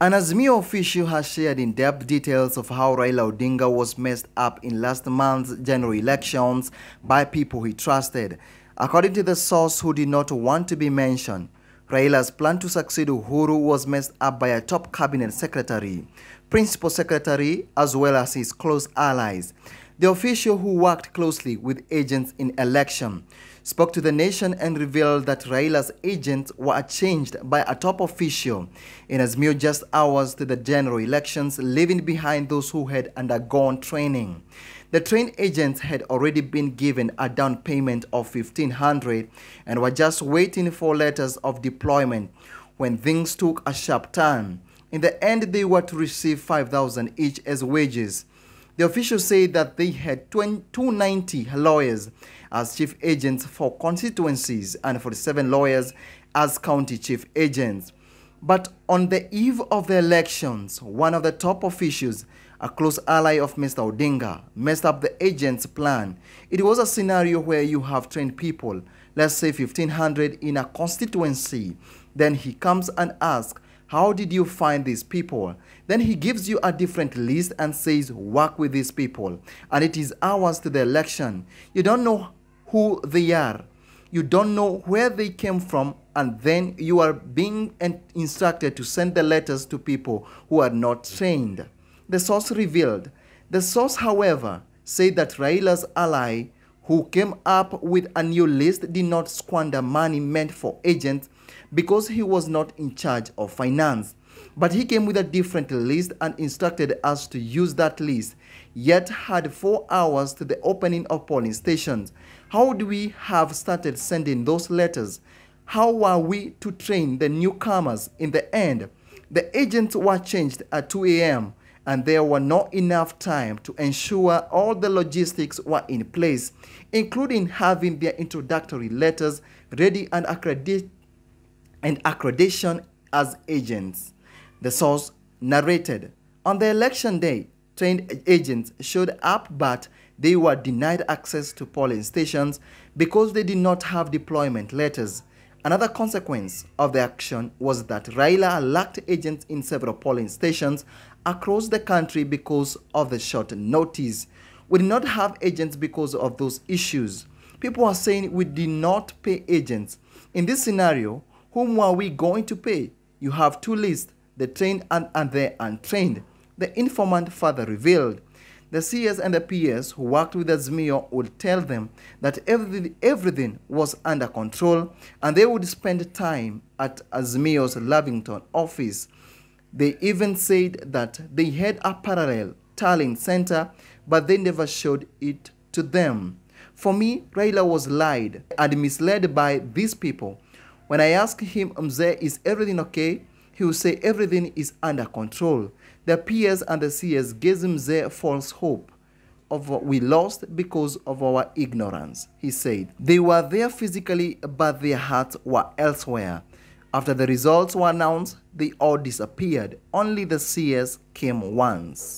An Azimio official has shared in-depth details of how Raila Odinga was messed up in last month's general elections by people he trusted. According to the source who did not want to be mentioned, Raila's plan to succeed Uhuru was messed up by a top cabinet secretary, principal secretary, as well as his close allies. The official, who worked closely with agents in election, spoke to the nation and revealed that Raila's agents were changed by a top official in as mere just hours to the general elections, leaving behind those who had undergone training. The trained agents had already been given a down payment of $1,500 and were just waiting for letters of deployment when things took a sharp turn. In the end, they were to receive $5,000 each as wages. The officials said that they had 290 lawyers as chief agents for constituencies and 47 lawyers as county chief agents. But on the eve of the elections, one of the top officials, a close ally of Mr. Odinga, messed up the agent's plan. It was a scenario where you have trained people, let's say 1,500 in a constituency. Then he comes and asks, how did you find these people? Then he gives you a different list and says, work with these people. And it is hours to the election. You don't know who they are. You don't know where they came from. And then you are being instructed to send the letters to people who are not trained. The source revealed. The source, however, said that Raila's ally, who came up with a new list, did not squander money meant for agents because he was not in charge of finance. But he came with a different list and instructed us to use that list, yet had 4 hours to the opening of polling stations. How would we have started sending those letters? How were we to train the newcomers? In the end, the agents were changed at 2 a.m. and there were not enough time to ensure all the logistics were in place, including having their introductory letters ready and accreditation as agents. The source narrated, on the election day, trained agents showed up, but they were denied access to polling stations because they did not have deployment letters. Another consequence of the action was that Raila lacked agents in several polling stations across the country because of the short notice. We did not have agents because of those issues. People are saying we did not pay agents. In this scenario, whom were we going to pay? You have two lists, the trained and the untrained. The informant further revealed. The CS and the PS who worked with Azimio would tell them that everything was under control and they would spend time at Azimio's Lavington office. They even said that they had a parallel tallying center, but they never showed it to them. For me, Raila was lied and misled by these people. When I asked him, Mzee, is everything okay? He would say everything is under control. The PS and the CS gave Mzee false hope of what we lost because of our ignorance, he said. They were there physically, but their hearts were elsewhere. After the results were announced, they all disappeared. Only the CS came once.